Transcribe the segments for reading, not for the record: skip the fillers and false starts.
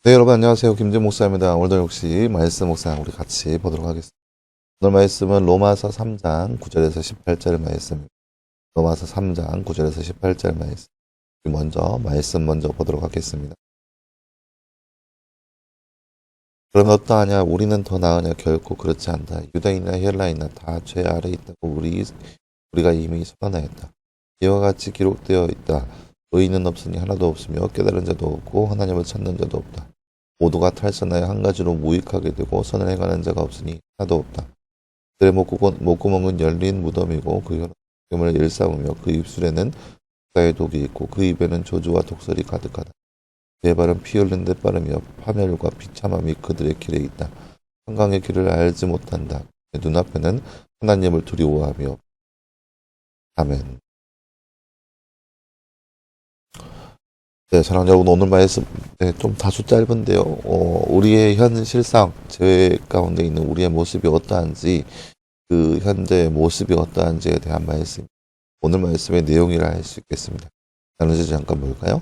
네, 여러분 안녕하세요. 김진 목사입니다. 오늘도 역시 말씀 묵상 우리 같이 보도록 하겠습니다. 오늘 말씀은 로마서 3장 9절에서 18절 말씀입니다. 로마서 3장 9절에서 18절 말씀. 말씀 먼저 보도록 하겠습니다. 그러면 어떠하냐? 우리는 더 나으냐? 결코 그렇지 않다. 유다인이나 헬라인이나 다 죄 아래 있다고 우리가 이미 선언하였다. 이와 같이 기록되어 있다. 의인은 없으니 하나도 없으며 깨달은 자도 없고 하나님을 찾는 자도 없다. 모두가 탈선하여 한 가지로 무익하게 되고 선을 행하는 자가 없으니 하나도 없다. 그들의 목구멍은 열린 무덤이고 그 혀를 일삼으며 그 입술에는 국가의 독이 있고 그 입에는 저주와 독설이 가득하다. 그의 발은 피 흘린 듯 빠르며 파멸과 비참함이 그들의 길에 있다. 평강의 길을 알지 못한다. 그의 눈앞에는 하나님을 두려워하며 아멘. 네, 사랑하는 여러분, 오늘 말씀 좀 다소 짧은데요. 우리의 현실상 죄 가운데 있는 우리의 모습이 어떠한지, 그 현재의 모습이 어떠한지에 대한 말씀, 오늘 말씀의 내용이라 할 수 있겠습니다. 나누지 잠깐 볼까요?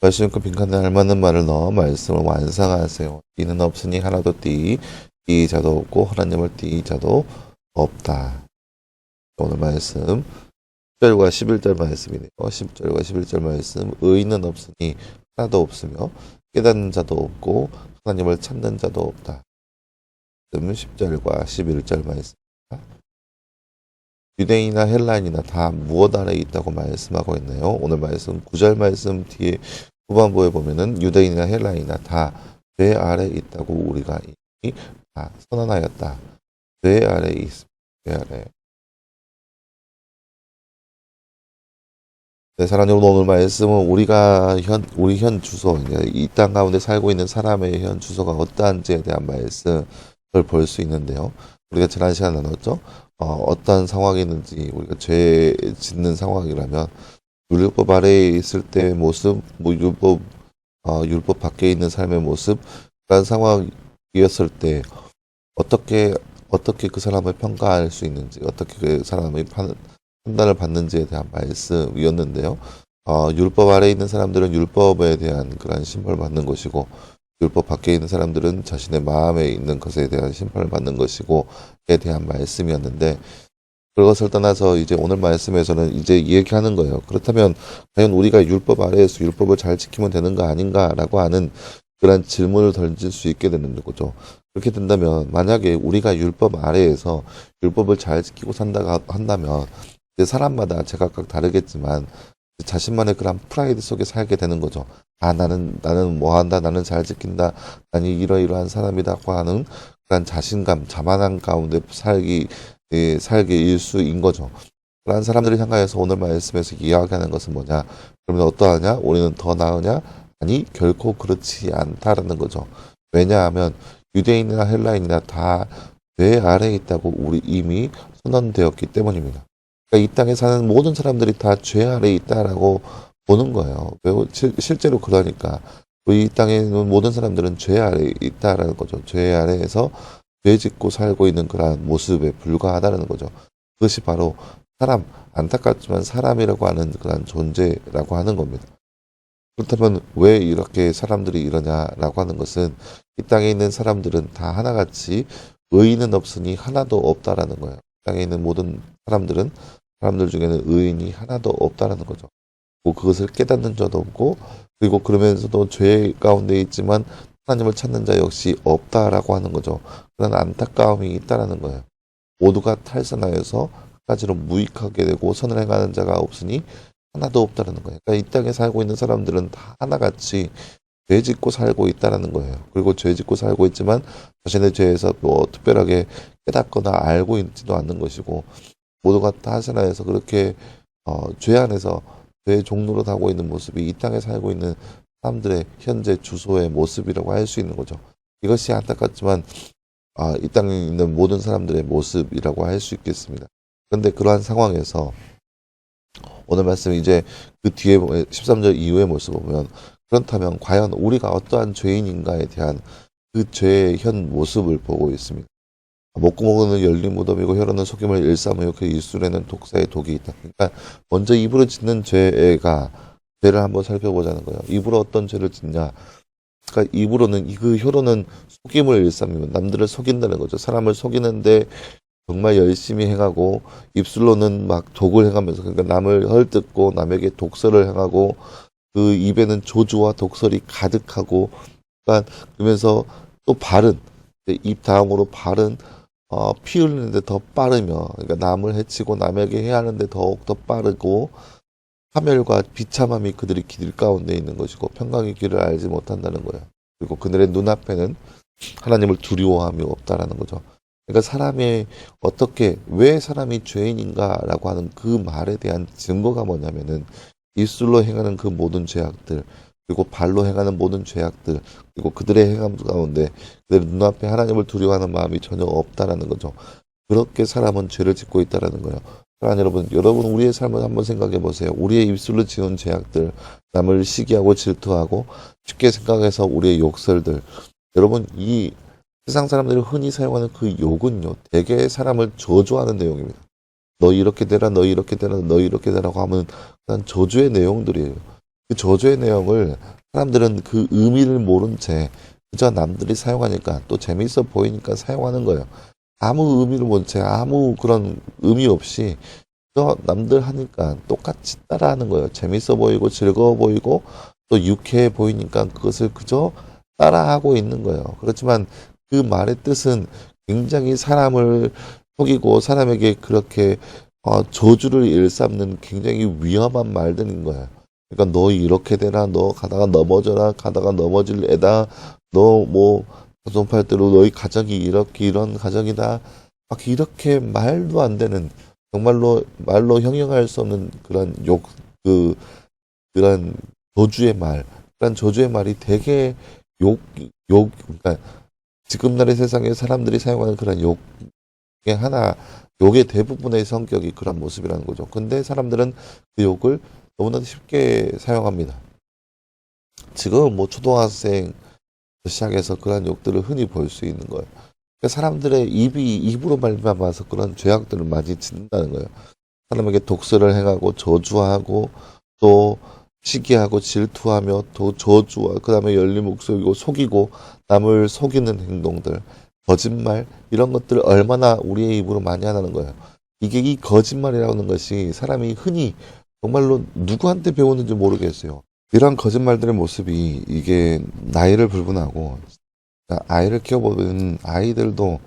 말씀 있고 빈칸에 알맞는 말을 넣어 말씀을 완성하세요. 이는 없으니 하나도 띠 자도 없고 하나님을 띠 자도 없다. 오늘 말씀 10절과 11절 말씀이네요. 10절과 11절 말씀. 의인은 없으니 하나도 없으며 깨닫는 자도 없고 하나님을 찾는 자도 없다. 10절과 11절 말씀입니다. 유대인이나 헬라인이나 다 무엇 아래 있다고 말씀하고 있네요. 오늘 말씀 9절 말씀 뒤에 후반부에 보면은 유대인이나 헬라인이나 다 죄 아래 있다고 우리가 이미 다 선언하였다. 죄 아래 있습니다. 죄 아래. 네, 사랑하는 여러분, 오늘 말씀은 우리 현 주소, 이 땅 가운데 살고 있는 사람의 현 주소가 어떠한지에 대한 말씀을 볼 수 있는데요. 우리가 지난 시간 나눴죠? 어떤 상황이 있는지, 우리가 죄 짓는 상황이라면, 율법 아래에 있을 때의 모습, 율법 밖에 있는 삶의 모습, 그런 상황이었을 때, 어떻게 그 사람을 평가할 수 있는지, 어떻게 그 사람의 판단을 받는지에 대한 말씀이었는데요. 율법 아래에 있는 사람들은 율법에 대한 그런 심판을 받는 것이고, 율법 밖에 있는 사람들은 자신의 마음에 있는 것에 대한 심판을 받는 것이고에 대한 말씀이었는데, 그것을 떠나서 이제 오늘 말씀에서는 이제 얘기하는 거예요. 그렇다면 과연 우리가 율법 아래에서 율법을 잘 지키면 되는 거 아닌가라고 하는 그런 질문을 던질 수 있게 되는 거죠. 그렇게 된다면 만약에 우리가 율법 아래에서 율법을 잘 지키고 산다고 한다면 사람마다 제각각 다르겠지만 자신만의 그런 프라이드 속에 살게 되는 거죠. 나는 뭐 한다, 나는 잘 지킨다, 나는 이러이러한 사람이다고 하는 그런 자신감, 자만한 가운데 살게 일수인 거죠. 그런 사람들을 향하여서 오늘 말씀에서 이야기하는 것은 뭐냐? 그러면 어떠하냐? 우리는 더 나으냐? 아니, 결코 그렇지 않다라는 거죠. 왜냐하면 유대인이나 헬라인이나 다 죄 아래에 있다고 우리 이미 선언되었기 때문입니다. 그러니까 이 땅에 사는 모든 사람들이 다 죄 아래에 있다라고 보는 거예요. 실제로 그러니까 이 땅에 있는 모든 사람들은 죄 아래에 있다라는 거죠. 죄 아래에서 죄 짓고 살고 있는 그러한 모습에 불과하다는 거죠. 그것이 바로 안타깝지만 사람이라고 하는 그런 존재라고 하는 겁니다. 그렇다면 왜 이렇게 사람들이 이러냐라고 하는 것은 이 땅에 있는 사람들은 다 하나같이 의인은 없으니 하나도 없다라는 거예요. 이 땅에 있는 모든 사람들 중에는 의인이 하나도 없다라는 거죠. 그것을 깨닫는 자도 없고, 그리고 그러면서도 죄 가운데 있지만 하나님을 찾는 자 역시 없다라고 하는 거죠. 그런 안타까움이 있다라는 거예요. 모두가 탈선하여서 한 가지로 무익하게 되고 선을 행하는 자가 없으니 하나도 없다라는 거예요. 그러니까 이 땅에 살고 있는 사람들은 다 하나같이 죄 짓고 살고 있다라는 거예요. 그리고 죄 짓고 살고 있지만 자신의 죄에서 뭐 특별하게 깨닫거나 알고 있지도 않는 것이고, 모두가 탈선하여서 그렇게 죄 안에서 죄의 종로로 가고 있는 모습이 이 땅에 살고 있는 사람들의 현재 주소의 모습이라고 할 수 있는 거죠. 이것이 안타깝지만 이 땅에 있는 모든 사람들의 모습이라고 할 수 있겠습니다. 그런데 그러한 상황에서 오늘 말씀 이제 그 뒤에 13절 이후의 모습을 보면, 그렇다면 과연 우리가 어떠한 죄인인가에 대한 그 죄의 현 모습을 보고 있습니다. 목구멍은 열린 무덤이고 혀로는 속임을 일삼으며 그 입술에는 독사의 독이 있다. 그러니까 먼저 입으로 짓는 죄 죄를 한번 살펴보자는 거예요. 입으로 어떤 죄를 짓냐. 그러니까 입으로는 그 혀로는 속임을 일삼으면 남들을 속인다는 거죠. 사람을 속이는데 정말 열심히 행하고 입술로는 막 독을 행하면서 그러니까 남을 헐뜯고 남에게 독설을 행하고 그 입에는 조주와 독설이 가득하고 그러니까 그러면서 또 발은 입 다음으로 발은 피 흘리는데 더 빠르며 그러니까 남을 해치고 남에게 해하는데 더욱 더 빠르고 파멸과 비참함이 그들의 길 가운데 있는 것이고 평강의 길을 알지 못한다는 거예요. 그리고 그들의 눈앞에는 하나님을 두려워함이 없다라는 거죠. 그러니까 사람의 어떻게 왜 사람이 죄인인가라고 하는 그 말에 대한 증거가 뭐냐면은 입술로 행하는 그 모든 죄악들 그리고 발로 행하는 모든 죄악들 그리고 그들의 행함 가운데 그들의 눈앞에 하나님을 두려워하는 마음이 전혀 없다라는 거죠. 그렇게 사람은 죄를 짓고 있다라는 거예요. 그러니까 여러분 우리의 삶을 한번 생각해 보세요. 우리의 입술로 지은 죄악들, 남을 시기하고 질투하고 쉽게 생각해서 우리의 욕설들. 여러분 이 세상 사람들이 흔히 사용하는 그 욕은요, 대개 사람을 저주하는 내용입니다. 너 이렇게 되라, 너 이렇게 되라, 너 이렇게 되라고 하면 그냥 저주의 내용들이에요. 그 저주의 내용을 사람들은 그 의미를 모른 채 그저 남들이 사용하니까 또 재미있어 보이니까 사용하는 거예요. 아무 의미를 모른 채 아무 그런 의미 없이 저 남들 하니까 똑같이 따라하는 거예요. 재밌어 보이고 즐거워 보이고 또 유쾌해 보이니까 그것을 그저 따라하고 있는 거예요. 그렇지만 그 말의 뜻은 굉장히 사람을 속이고 사람에게 그렇게 저주를 일삼는 굉장히 위험한 말들인 거예요. 그러니까 너 이렇게 되라, 너 가다가 넘어져라, 가다가 넘어질 애다, 너 뭐 손팔대로 너희 가정이 이렇게 이런 가정이다, 막 이렇게 말도 안 되는 정말로 말로 형용할 수 없는 그런 그 그런 저주의 말, 그런 저주의 말이 되게 그러니까 지금 날의 세상에 사람들이 사용하는 그런 욕의 욕의 대부분의 성격이 그런 모습이라는 거죠. 근데 사람들은 그 욕을 너무나도 쉽게 사용합니다. 지금 뭐 초등학생 시작해서 그런 욕들을 흔히 볼 수 있는 거예요. 그러니까 사람들의 입으로 말미암아서 그런 죄악들을 많이 짓는다는 거예요. 사람에게 독설을 행하고 저주하고 또 시기하고 질투하며 또 저주와 그 다음에 열린 목소리고 속이고 남을 속이는 행동들 거짓말 이런 것들을 얼마나 우리의 입으로 많이 하는 거예요. 이게 이 거짓말이라는 것이 사람이 흔히 정말로 누구한테 배웠는지 모르겠어요. 이러한 거짓말들의 모습이 이게 나이를 불문하고 아이를 키워보는 아이들도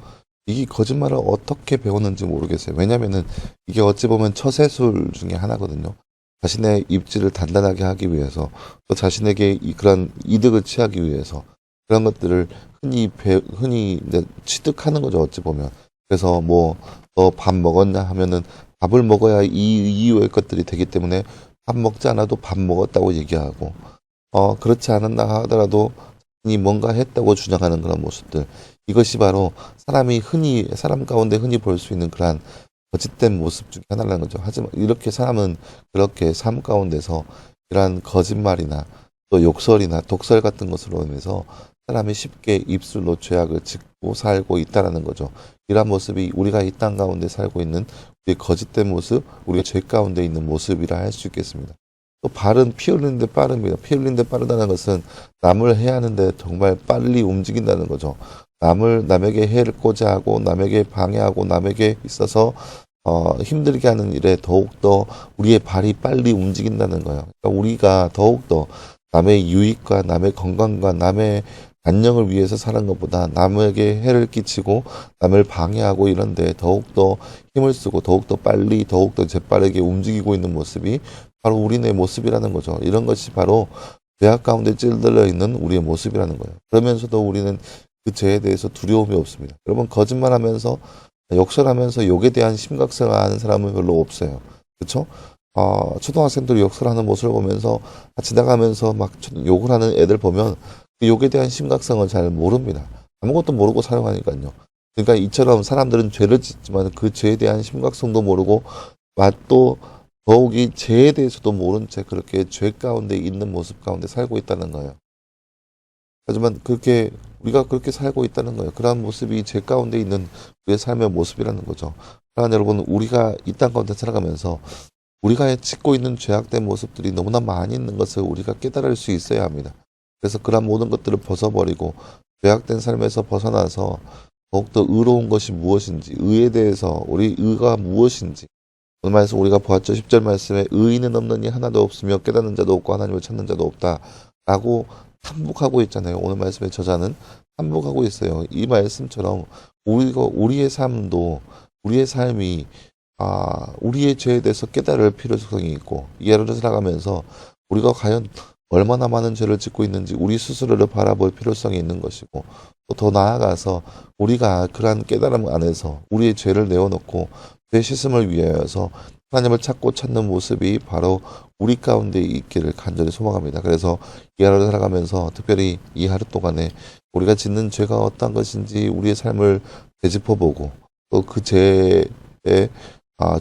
이 거짓말을 어떻게 배웠는지 모르겠어요. 왜냐면은 이게 어찌 보면 처세술 중에 하나거든요. 자신의 입지를 단단하게 하기 위해서 또 자신에게 그런 이득을 취하기 위해서 그런 것들을 흔히 이제 취득하는 거죠. 어찌 보면. 그래서 뭐 너 밥 먹었냐 하면은 밥을 먹어야 이 이유의 것들이 되기 때문에 밥 먹지 않아도 밥 먹었다고 얘기하고 그렇지 않았나 하더라도 이 뭔가 했다고 주장하는 그런 모습들 이것이 바로 사람 가운데 흔히 볼 수 있는 그러한 거짓된 모습 중에 하나라는 거죠. 하지만 이렇게 사람은 그렇게 삶 가운데서 이러한 거짓말이나 또 욕설이나 독설 같은 것으로 인해서 사람이 쉽게 입술로 죄악을 짓고 살고 있다라는 거죠. 이러한 모습이 우리가 이 땅 가운데 살고 있는 우리의 거짓된 모습, 우리의 죄 가운데 있는 모습이라 할 수 있겠습니다. 또 발은 피 흘리는데 빠릅니다. 피 흘리는데 빠르다는 것은 남을 해하는데 정말 빨리 움직인다는 거죠. 남에게 해를 하고 남에게 방해하고 남에게 있어서 힘들게 하는 일에 더욱더 우리의 발이 빨리 움직인다는 거예요. 그러니까 우리가 더욱더 남의 유익과 남의 건강과 남의 안녕을 위해서 사는 것보다 남에게 해를 끼치고 남을 방해하고 이런데 더욱더 힘을 쓰고 더욱더 빨리 더욱더 재빠르게 움직이고 있는 모습이 바로 우리의 모습이라는 거죠. 이런 것이 바로 죄악 가운데 찔들려 있는 우리의 모습이라는 거예요. 그러면서도 우리는 그 죄에 대해서 두려움이 없습니다. 여러분 거짓말하면서 욕설하면서 욕에 대한 심각성을 아는 사람은 별로 없어요. 그렇죠? 초등학생들이 욕설하는 모습을 보면서 지나가면서 막 욕을 하는 애들 보면 그 욕에 대한 심각성을 잘 모릅니다. 아무것도 모르고 살아가니까요. 그러니까 이처럼 사람들은 죄를 짓지만 그 죄에 대한 심각성도 모르고 또 더욱이 죄에 대해서도 모른 채 그렇게 죄 가운데 있는 모습 가운데 살고 있다는 거예요. 하지만 우리가 그렇게 살고 있다는 거예요. 그러한 모습이 죄 가운데 있는 우리의 삶의 모습이라는 거죠. 그러나 여러분 우리가 이 땅 가운데 살아가면서 우리가 짓고 있는 죄악된 모습들이 너무나 많이 있는 것을 우리가 깨달을 수 있어야 합니다. 그래서 그런 모든 것들을 벗어버리고 죄악된 삶에서 벗어나서 더욱더 의로운 것이 무엇인지, 의에 대해서 우리 의가 무엇인지, 오늘 말씀 우리가 보았죠. 10절 말씀에 의인은 없느니 하나도 없으며 깨닫는 자도 없고 하나님을 찾는 자도 없다 라고 반복하고 있잖아요. 오늘 말씀의 저자는 반복하고 있어요. 이 말씀처럼 우리의 삶도, 우리의 삶이 우리의 죄에 대해서 깨달을 필요성이 있고, 이 하루를 살아가면서 우리가 과연 얼마나 많은 죄를 짓고 있는지 우리 스스로를 바라볼 필요성이 있는 것이고, 또 더 나아가서 우리가 그러한 깨달음 안에서 우리의 죄를 내어놓고 죄 씻음을 위하여서 하나님을 찾고 찾는 모습이 바로 우리 가운데 있기를 간절히 소망합니다. 그래서 이 하루를 살아가면서 특별히 이 하루 동안에 우리가 짓는 죄가 어떤 것인지 우리의 삶을 되짚어보고, 또 그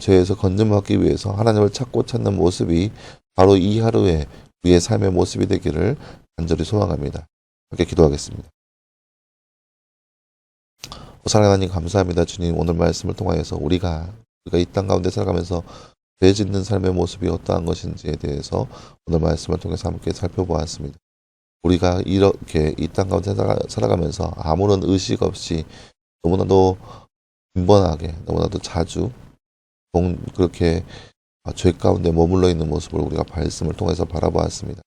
죄에서 건짐받기 위해서 하나님을 찾고 찾는 모습이 바로 이 하루에 우리의 삶의 모습이 되기를 간절히 소망합니다. 함께 기도하겠습니다. 사랑하는 하나님 감사합니다. 주님, 오늘 말씀을 통하여서 우리가 이 땅 가운데 살아가면서 죄 짓는 삶의 모습이 어떠한 것인지에 대해서 오늘 말씀을 통해서 함께 살펴보았습니다. 우리가 이렇게 이 땅 가운데 살아가면서 아무런 의식 없이 너무나도 빈번하게, 너무나도 자주 그렇게 죄 가운데 머물러 있는 모습을 우리가 말씀을 통해서 바라보았습니다.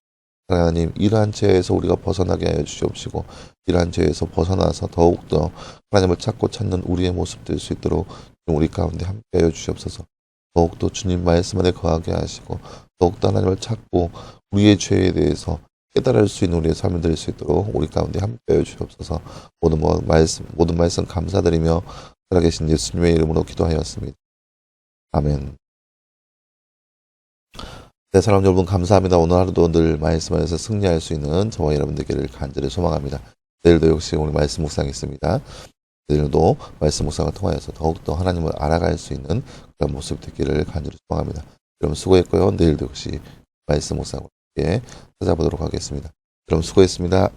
하나님, 이러한 죄에서 우리가 벗어나게 하여 주시옵시고, 이러한 죄에서 벗어나서 더욱더 하나님을 찾고 찾는 우리의 모습 될 수 있도록 우리 가운데 함께 하여 주시옵소서. 더욱더 주님 말씀 안에 거하게 하시고, 더욱더 하나님을 찾고 우리의 죄에 대해서 깨달을 수 있는 우리의 삶이 될 수 있도록 우리 가운데 함께 하여 주시옵소서. 모든 말씀 감사드리며 살아계신 예수님의 이름으로 기도하였습니다. 아멘. 네, 사랑 여러분 감사합니다. 오늘 하루도 늘 말씀 안에서 승리할 수 있는 저와 여러분 되기를 간절히 소망합니다. 내일도 역시 오늘 말씀 묵상이 있습니다. 내일도 말씀 묵상을 통하여서 더욱더 하나님을 알아갈 수 있는 그런 모습 되기를 간절히 소망합니다. 여러분 수고했고요. 내일도 역시 말씀 묵상으로 함께 찾아보도록 하겠습니다. 여러분 수고했습니다.